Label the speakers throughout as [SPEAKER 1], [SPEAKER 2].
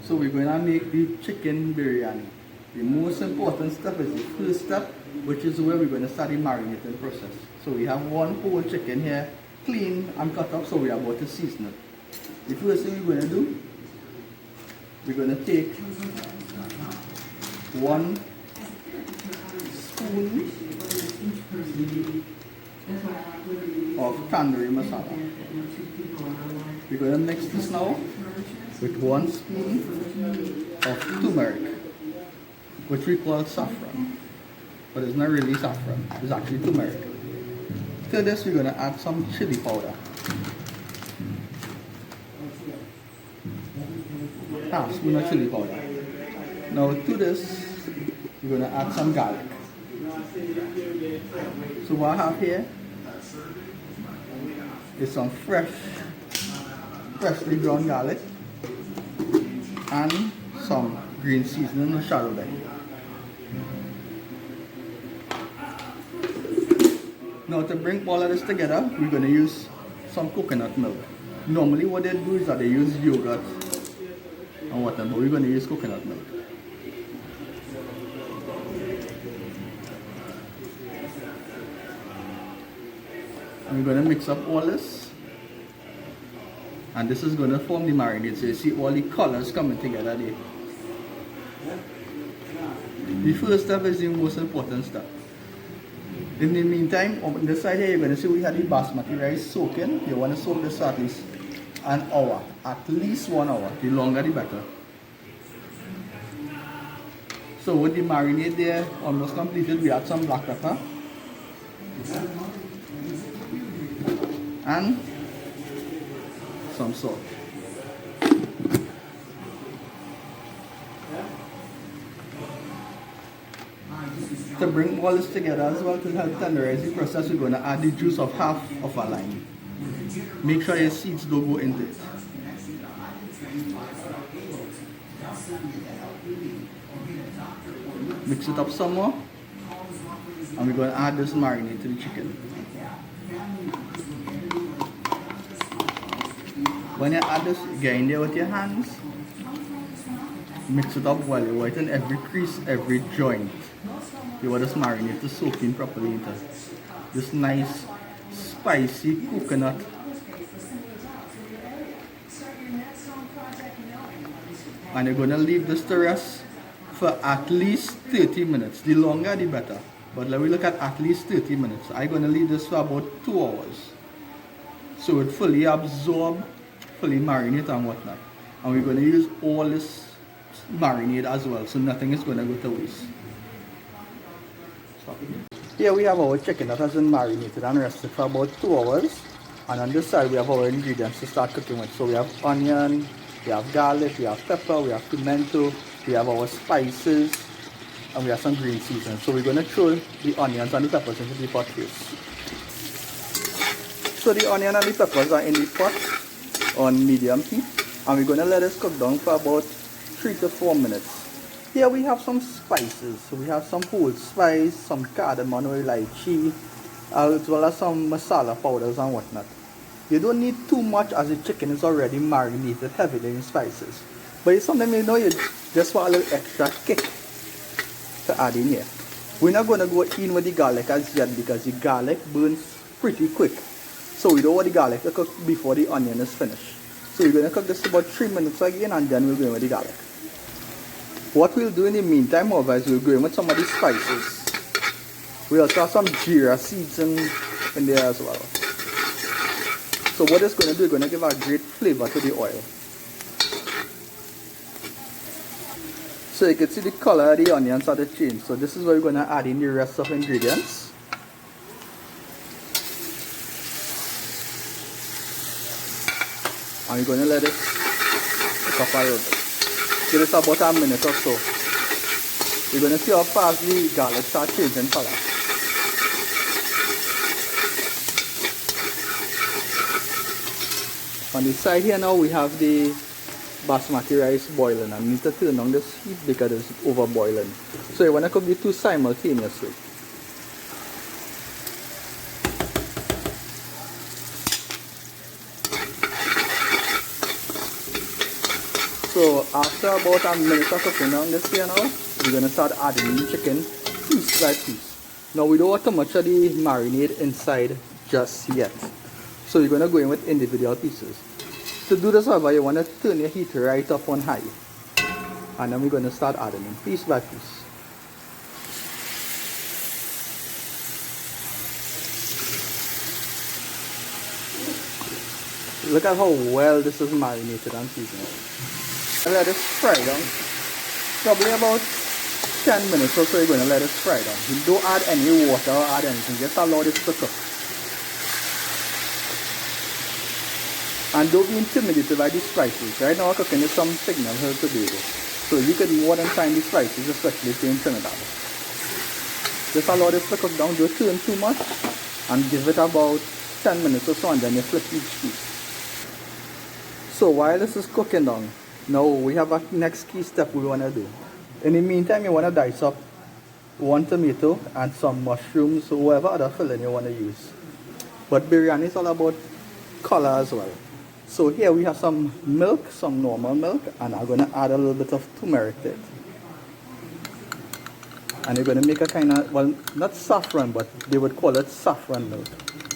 [SPEAKER 1] So we're going to make the chicken biryani. The most important step is the first step, which is where we're going to start the marinating process. So we have one whole chicken here, clean and cut up, so we are about to season it. The first thing we're going to do, we're going to take 1 spoon of tandoori masala. We're going to mix this now with 1 spoon of turmeric, which we call saffron, but it's not really saffron, it's actually turmeric. To this we're going to add some chili powder, half spoon of chili powder. Now to this we're going to add some garlic. So what I have here is some freshly ground garlic and some green seasoning and shadow bag. Now to bring all of this together, we're going to use some coconut milk. Normally what they do is that they use yogurt and whatnot, but we're going to use coconut milk. And we're going to mix up all this, and this is going to form the marinade. So you see all the colors coming together there. The first step is the most important step. In the meantime, on the side here, you're going to see we have the basmati rice soaking. You want to soak this for at least an hour, at least 1 hour. The longer the better. So with the marinade there almost completed, we add some black pepper and some salt. To bring all this together as well, to help tenderize the process, we're going to add the juice of half of a lime. Make sure your seeds don't go into it. Mix it up some more, and we're going to add this marinade to the chicken. When you add this, get in there with your hands, mix it up well. You whiten every crease, every joint. You want this marinade to soak in properly into this nice spicy coconut. And you're going to leave this to rest for at least 30 minutes. The longer the better, but let me look at least 30 minutes. I'm going to leave this for about 2 hours, so it fully absorb, fully marinate and whatnot. And we're going to use all this marinade as well, so nothing is going to go to waste. Here we have our chicken that has been marinated and rested for about 2 hours, and on this side we have our ingredients to start cooking with. So we have onion, we have garlic, we have pepper, we have pimento, we have our spices, and we have some green seasoning. So we're going to throw the onions and the peppers into the pot first. So the onion and the peppers are in the pot on medium heat, and we're going to let this cook down for about 3 to 4 minutes. Here we have some spices. So we have some whole spice, some cardamom or lychee, as well as some masala powders and whatnot. You don't need too much as the chicken is already marinated heavily in spices. But sometimes you know you just want a little extra kick to add in here. We're not going to go in with the garlic as yet because the garlic burns pretty quick. So we don't want the garlic to cook before the onion is finished. So we're going to cook this about 3 minutes again, and then we'll go in with the garlic. What we'll do in the meantime, however, is we'll go in with some of the spices. We also have some jeera seeds in there as well. So what it's going to do, it's going to give a great flavor to the oil. So you can see the color of the onions are changed. So this is where we're going to add in the rest of the ingredients. And we're going to let it cook up a little bit. Give this about a minute or so. We're going to see how fast the garlic starts changing color. On the side here now we have the basmati rice boiling. I need to turn on this heat because it's over boiling. So you want to cook the two simultaneously. So after about a minute of cooking down this here now, we're going to start adding the chicken piece by piece. Now we don't want too much of the marinade inside just yet. So you're going to go in with individual pieces. To do this, however, you want to turn your heat right up on high. And then we're going to start adding in piece by piece. Look at how well this is marinated and seasoned. Let it fry down. Probably about 10 minutes or so you're going to let it fry down. You don't add any water or add anything, just allow this to cook. And don't be intimidated by these spices. Right now we're cooking with some signal here today. So you could more than find these spices, especially if you're in Trinidad. Just allow this to cook down, don't turn too much, and give it about 10 minutes or so, and then you flip each piece. So while this is cooking down, now we have a next key step we want to do. In the meantime, you want to dice up 1 tomato and some mushrooms, or whatever other filling you want to use. But biryani is all about color as well. So here we have some milk, some normal milk, and I'm going to add a little bit of turmeric to it. And you're going to make a kind of, well, not saffron, but they would call it saffron milk.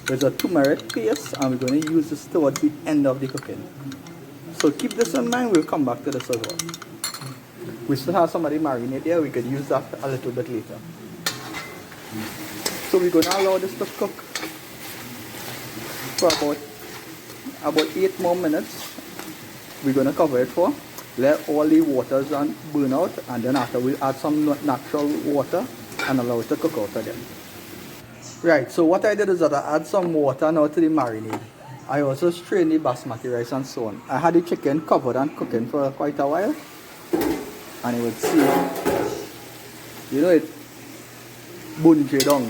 [SPEAKER 1] There's a turmeric paste, and we're going to use this towards the end of the cooking. So keep this in mind, we'll come back to this as well. We still have some of the marinade here, we could use that a little bit later. So we're going to allow this to cook for about 8 more minutes. We're going to cover it for. Let all the waters burn out, and then after we'll add some natural water and allow it to cook out again. Right, so what I did is that I add some water now to the marinade. I also strained the basmati rice and so on. I had the chicken covered and cooking for quite a while. And you would see, you know, it bunje down.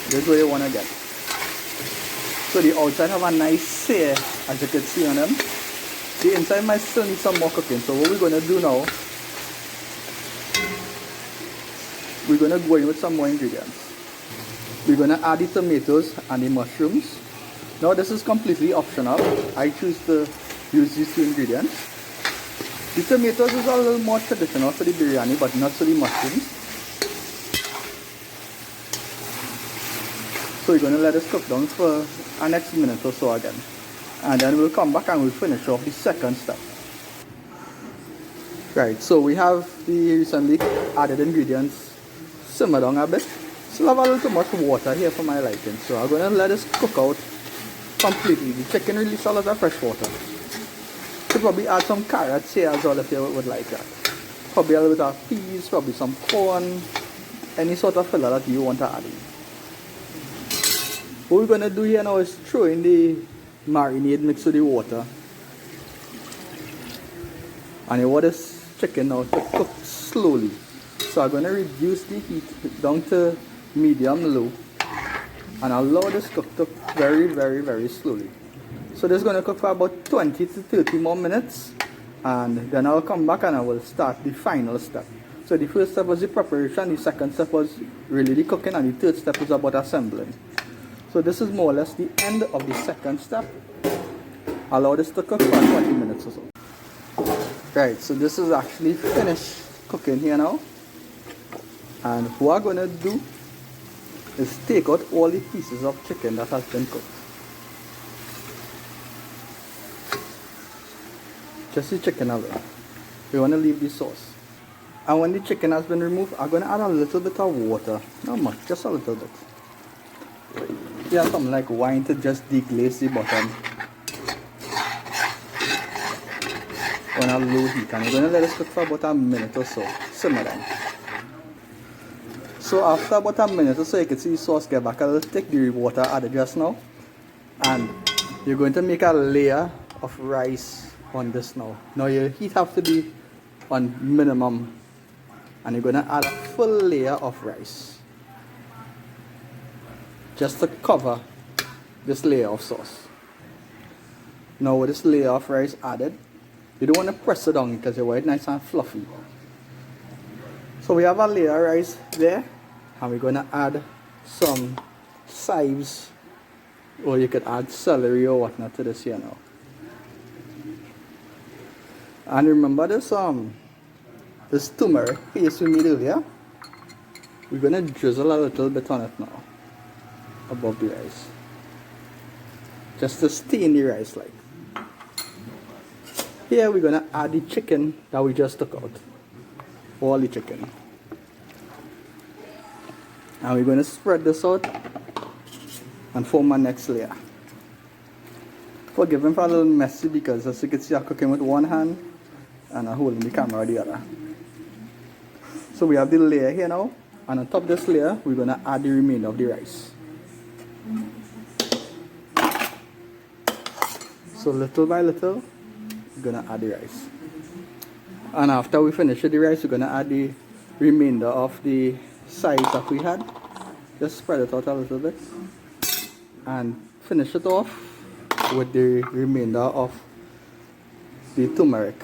[SPEAKER 1] This is what you want to get. So the outside have a nice sear, as you can see on them. The inside might still need some more cooking. So what we're going to do now, we're going to go in with some more ingredients. We're going to add the tomatoes and the mushrooms. Now this is completely optional. I choose to use these 2 ingredients. The tomatoes is a little more traditional for the biryani, but not for the mushrooms. So we're going to let this cook down for a next minute or so again. And then we'll come back and we'll finish off the second step. Right, so we have the recently added ingredients simmer down a bit. Still have a little too much water here for my liking, so I'm going to let this cook out completely. The chicken releases a lot of fresh water. Could probably add some carrots here as well if you would like that. Probably a little bit of peas, probably some corn, any sort of filler that you want to add in. What we're going to do here now is throw in the marinade mixed with the water. And you want this chicken now to cook slowly. So I'm going to reduce the heat down to medium low and allow this cook to very, very, very slowly. So this is going to cook for about 20 to 30 more minutes, and then I'll come back and I will start the final step. So the first step was the preparation, the second step was really the cooking, and the third step is about assembling. So this is more or less the end of the second step. Allow this to cook for 20 minutes or so. Right, so this is actually finished cooking here now. And what I'm going to do is take out all the pieces of chicken that has been cooked. Just the chicken away. We want to leave the sauce. And when the chicken has been removed, I'm going to add a little bit of water. Not much, just a little bit. Yeah, something like wine to just deglaze the bottom. On a low heat. And we're going to let it cook for about a minute or so. Simmer down. So after about a minute or so, you can see the sauce get back a little thick, the water added just now. And you're going to make a layer of rice on this now. Now your heat have to be on minimum. And you're going to add a full layer of rice. Just to cover this layer of sauce. Now with this layer of rice added, you don't want to press it down because you want it nice and fluffy. So we have a layer of rice there. And we're going to add some chives, or you could add celery or whatnot to this here now. And remember this turmeric paste we made earlier? We're gonna drizzle a little bit on it now, above the rice. Just to stain the rice like. Here we're gonna add the chicken that we just took out. All the chicken. And we're gonna spread this out and form our next layer. Forgive me for a little messy because as you can see I'm cooking with one hand and I'm holding the camera with the other. So we have the layer here now, and on top of this layer we're gonna add the remainder of the rice. So little by little we're gonna add the rice. And after we finish with the rice we're gonna add the remainder of the sides that we had. Just spread it out a little bit and finish it off with the remainder of the turmeric.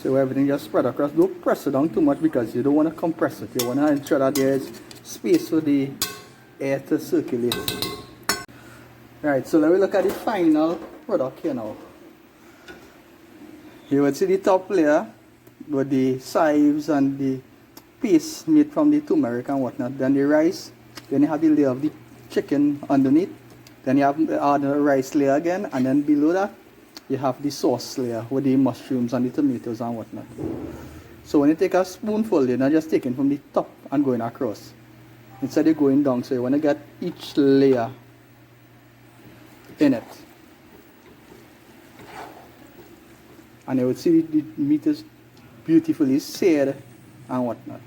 [SPEAKER 1] So everything just spread across. Don't press it down too much because you don't want to compress it. You want to ensure that there is space for the air to circulate. Right, so let me look at the final product here now. You will see the top layer with the chives and the paste made from the turmeric and whatnot. Then the rice. Then you have the layer of the chicken underneath. Then you have the other rice layer again. And then below that, you have the sauce layer with the mushrooms and the tomatoes and whatnot. So when you take a spoonful, you're not just taking from the top and going across. Instead, you're going down. So you want to get each layer in it. And you will see the meat is beautifully seared and whatnot.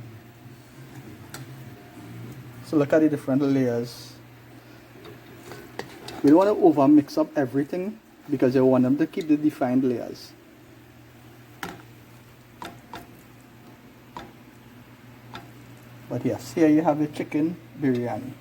[SPEAKER 1] So look at the different layers. We don't want to over mix up everything because you want them to keep the defined layers. But yes, here you have the chicken biryani.